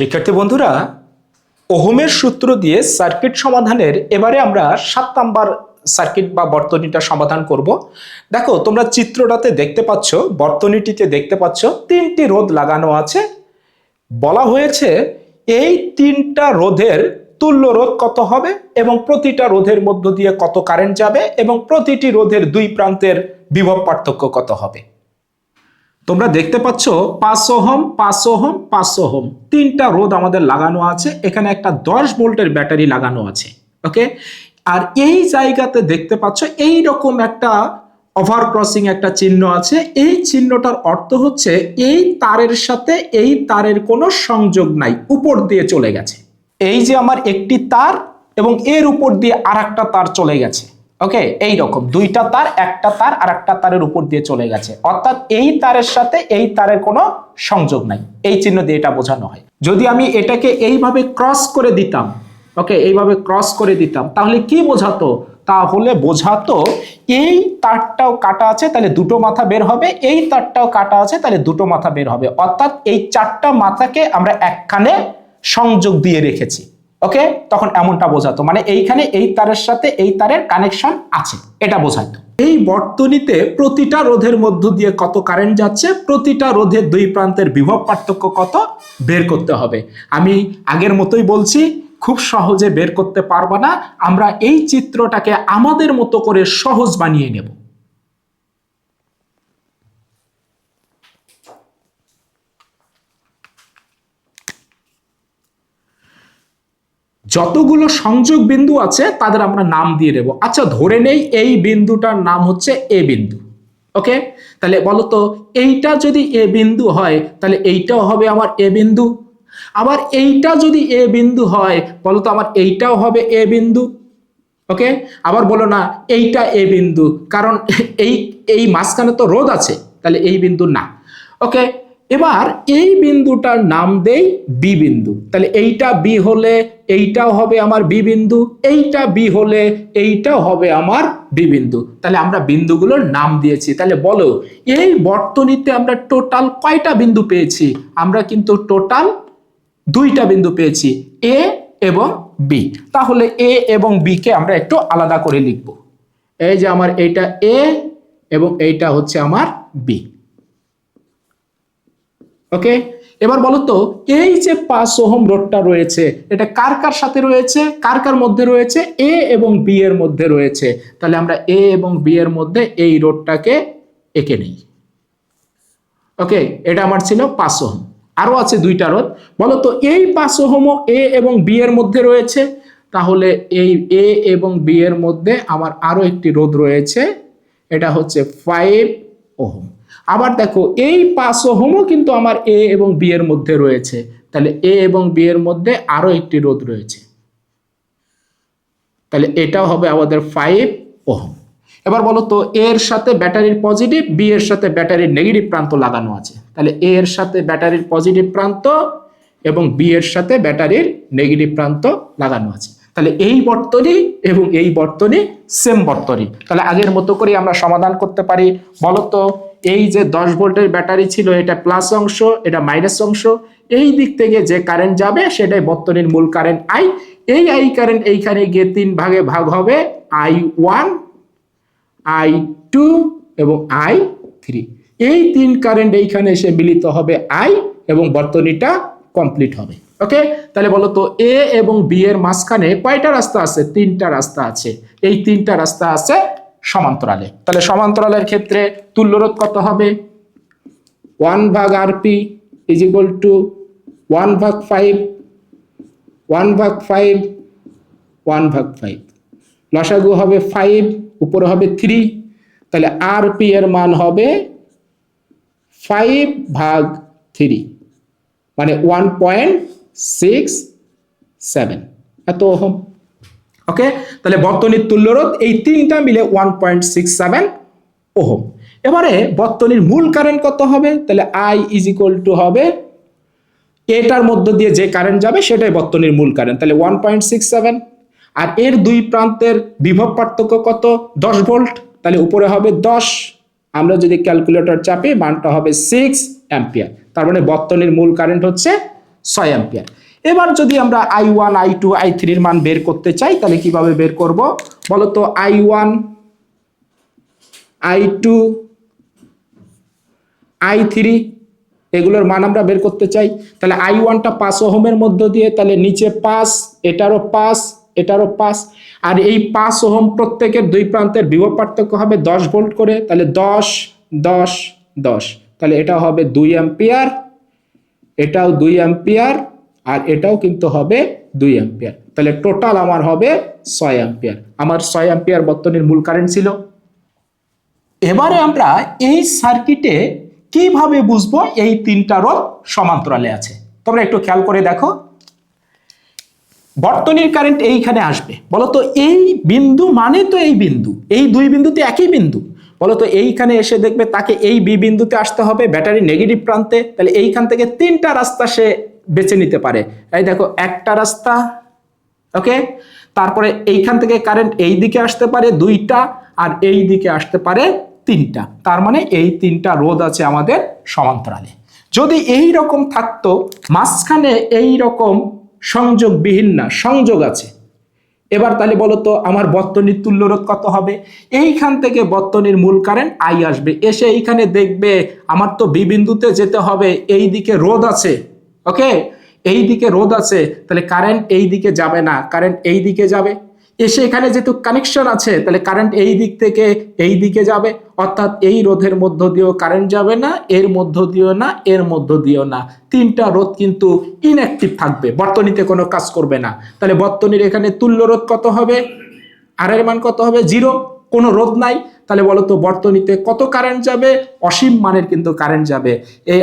শিক্ষার্থী বন্ধুরা, ওহমের সূত্র দিয়ে সার্কিট সমাধানের এবারে আমরা 7 নাম্বার সার্কিট বা বর্তনীটা সমাধান করব। দেখো, তোমরা চিত্রটাতে দেখতে পাচ্ছ, বর্তনীটিতে দেখতে পাচ্ছ 3টি রোধ লাগানো আছে। বলা হয়েছে এই 3টা রোধের তুল্য রোধ কত হবে এবং প্রতিটা রোধের মধ্য দিয়ে কত কারেন্ট যাবে এবং প্রতিটি রোধের দুই প্রান্তের বিভব পার্থক্য কত হবে। তোমরা দেখতে পাচ্ছ 5 ওহম 5 ওহম 5 ওহম 3টা রোধ আমাদের লাগানো আছে। এখানে একটা 10 ভোল্টের ব্যাটারি লাগানো আছে। ওকে, আর এই জায়গাতে দেখতে পাচ্ছ এই রকম একটা ওভার ক্রসিং একটা চিহ্ন আছে। এই চিহ্নটার অর্থ হচ্ছে এই তারের সাথে এই তারের কোনো সংযোগ নাই, উপর দিয়ে চলে গেছে। এই যে আমার একটি তার এবং এর উপর দিয়ে আরেকটা তার চলে গেছে। ওকে, এই রকম দুইটা তার, একটা তার আর একটা তারের উপর দিয়ে চলে গেছে, অর্থাৎ এই তারের সাথে এই তারের কোনো সংযোগ নাই। এই চিহ্ন দিয়ে এটা বোঝানো হয়। যদি আমি এটাকে এইভাবে ক্রস করে দিতাম, ওকে, এইভাবে ক্রস করে দিতাম, তাহলে কি বোঝাতো? তাহলে বোঝাতো এই তারটাও কাটা আছে, তাহলে দুটো মাথা বের হবে, এই তারটাও কাটা আছে, তাহলে দুটো মাথা বের হবে, অর্থাৎ এই 4টা মাথাকে আমরা একখানে সংযোগ দিয়ে রেখেছি। ওকে, তখন এমনটা বোঝাতো, মানে এইখানে এই তারের সাথে এই তারের কানেকশন আছে, এটা বোঝাতো। এই বর্তনীতে প্রতিটা রোধের মধ্য দিয়ে কত কারেন্ট যাচ্ছে, প্রতিটা রোধের দুই প্রান্তের বিভব পার্থক্য কত বের করতে হবে। আমি আগের মতোই বলছি, খুব সহজে বের করতে পারবা না। আমরা এই চিত্রটাকে আমাদের মতো করে সহজ বানিয়ে নেব। যতগুলো সংযোগ বিন্দু আছে তাদের আমরা নাম দিয়ে দেব। আচ্ছা, ধরে নেই এই বিন্দুটার নাম হচ্ছে এ বিন্দু। ওকে, তাহলে বলো তো, এইটা যদি এ বিন্দু হয় তাহলে এইটাও হবে আমার এ বিন্দু। আবার এইটা যদি এ বিন্দু হয়, বলো তো আমার এইটাও হবে এ বিন্দু। ওকে, আবার বলো না এইটা এ বিন্দু, কারণ এই এই মাঝখানে তো রোধ আছে, তাহলে এই বিন্দু না। ওকে, এবার এই বিন্দুটার নাম দেই বি বিন্দু। তাহলে এইটা বি হলে এইটাও হবে আমার বি বিন্দু, এইটা বি হলে এইটাও হবে আমার বি বিন্দু। তাহলে আমরা বিন্দুগুলোর নাম দিয়েছি। তাহলে বলো, এই বর্তনীতে আমরা টোটাল কয়টা বিন্দু পেয়েছি? আমরা কিন্তু টোটাল 2টা বিন্দু পেয়েছি, এ এবং বি। তাহলে এ এবং বি কে আমরা একটু আলাদা করে লিখব। এই যে আমার এইটা এ এবং এইটা হচ্ছে আমার বি। ওকে, এবার বলো তো, এই যে 5 ওহম রোধটা রয়েছে, এটা কার কার সাথে রয়েছে, কার কার মধ্যে রয়েছে? এ এবং বি এর মধ্যে রয়েছে। তাহলে আমরা এ এবং বি এর মধ্যে এই রোধটাকে এঁকে নেই। ওকে, এটা আমার ছিল 5 ওহম। আরো আছে 2টা রোধ। বলো তো, এই 5 ওহম এ এবং বি এর মধ্যে রয়েছে, তাহলে এই এ এবং বি এর মধ্যে আমার আরো একটি রোধ রয়েছে, এটা হচ্ছে 5 ওহম। আবার দেখো, এই 5 ওহমও কিন্তু আমার এ এবং বি এর মধ্যে রয়েছে, তাহলে এ এবং বি এর মধ্যে আরো একটি রোধ রয়েছে, তাহলে এটাও হবে আমাদের 5 ওহম। এবার বলো তো, এর সাথে ব্যাটারির পজিটিভ, বি এর সাথে ব্যাটারির নেগেটিভ প্রান্ত লাগানো আছে, তাহলে এ এর সাথে ব্যাটারির পজিটিভ প্রান্ত এবং বি এর সাথে ব্যাটারির নেগেটিভ প্রান্ত লাগানো আছে। তাহলে এই বর্তনী এবং এই বর্তনী সেম বর্তনী। তাহলে আগের মতো করে আমরা সমাধান করতে পারি। বলো তো, এই যে 10 ভোল্টের ব্যাটারি ছিল, এটা প্লাস অংশ, এটা মাইনাস অংশ, এই দিক থেকে যে কারেন্ট যাবে সেটাই বর্তনীর মূল কারেন্ট আই। এই আই কারেন্ট এইখানে গিয়ে 3 ভাগে ভাগ হবে, I1, I2 এবং I3। এই 3 কারেন্ট এইখানে এসে মিলিত হবে আই এবং বর্তনীটা কমপ্লিট হবে। ওকে, তাহলে বলো তো, এ এবং বি এর মাঝখানে কয়টা রাস্তা আছে? 3টা রাস্তা আছে। এই 3টা রাস্তা আছে সমান্তরালে। তাহলে সমান্তরালের ক্ষেত্রে তুল্যরোধ কত হবে? 1/RP is equal to 1/5, 1/5, 1/5। লসাগু হবে 5, উপরে হবে 3, তাহলে আরপি এর মান হবে 5/3, মানে 1.67 এত ওহম। ওকে, তাহলে বর্তনীর তুল্যরোধ এই 3টা মিলে 1.67 ওহম। এবারে বর্তনীর মূল কারেন্ট কত হবে? তাহলে আই ইজ ইকুয়াল টু হবে, এটার মধ্য দিয়ে যে কারেন্ট যাবে সেটাই বর্তনীর মূল কারেন্ট, তাহলে 1.67। আর এর দুই প্রান্তের বিভব পার্থক্য কত? 10 ভোল্ট, তাহলে উপরে হবে 10, আমরা যদি ক্যালকুলেটর চাপি মানটা হবে 6 অ্যাম্পিয়ার। তার মানে বর্তনীর মূল কারেন্ট হচ্ছে 6 অ্যাম্পিয়ার। এবার যদি আমরা I1 I2 I3 এর মান বের করতে চাই তাহলে কিভাবে বের করব বলো তো? I1 I2 I3 এগুলোর মান আমরা বের করতে চাই। তাহলে I1টা 5 ওহমের মধ্য দিয়ে, তাহলে নিচে 5, এটারও 5, এটারও 5, আর এই 5 ওহম প্রত্যেকের দুই প্রান্তের বিভব পার্থক্য হবে 10 ভোল্ট করে, তাহলে 10 10 10, তাহলে এটা হবে 2 অ্যাম্পিয়ার, এটাও 2 অ্যাম্পিয়ার, আর এটাও কিন্তু হবে 2 অ্যাম্পিয়ার। তাহলে টোটাল আমার হবে 6 অ্যাম্পিয়ার। আমার 6 অ্যাম্পিয়ার বর্তনীর মূল কারেন্ট ছিল। এবারে আমরা এই সার্কিটে কিভাবে বুঝবো এই তিনটা রোধ সমান্তরালে আছে? তোমরা একটু খেয়াল করে দেখো। বর্তনীর কারেন্ট এইখানে আসবে, বলতো এই বিন্দু মানে তো এই বিন্দু, এই দুই বিন্দুতে একই বিন্দু, বলতো এইখানে এসে দেখবে তাকে এই বি বিন্দুতে আসতে হবে ব্যাটারি নেগেটিভ প্রান্তে। তাহলে এইখান থেকে তিনটা রাস্তা সে বেছে নিতে পারে। এই দেখো একটা রাস্তা, ওকে, তারপরে এইখান থেকে কারেন্ট এই দিকে আসতে পারে দুইটা, আর এই দিকে আসতে পারে তিনটা। তার মানে এই তিনটা রোধ আছে আমাদের সমান্তরালে। যদি এই রকম থাকতো মাঝখানে এই রকম সংযোগবিহীন না, সংযোগ আছে, এবার তাহলে বলো তো আমার বর্তনীর তুল্য রোধ কত হবে? এইখান থেকে বর্তনীর মূল কারেন্ট I আসবে, এসে এইখানে দেখবে আমার তো বি বিন্দুতে যেতে হবে, এই দিকে রোধ আছে, ওকে, এই দিকে রোধ আছে, তাহলে কারেন্ট এই দিকে যাবে না, কারেন্ট এই দিকে যাবে। এসে এখানে যেহেতু কানেকশন আছে তাহলে কারেন্ট এই দিক থেকে এই দিকে যাবে, অর্থাৎ এই রোধের মধ্য দিয়েও কারেন্ট যাবে না, এর মধ্য দিয়েও না, এর মধ্য দিয়েও না। তিনটা রোধ কিন্তু ইনঅ্যাক্টিভ থাকবে, বর্তনীতে কোনো কাজ করবে না। তাহলে বর্তনীর এখানে তুল্য রোধ কত হবে? আর এর মান কত হবে? 0, কোনো রোধ নাই। তাহলে বলো তো বর্তনীতে কত কারেন্ট যাবে? অসীম মানের কিন্তু কারেন্ট যাবে। এই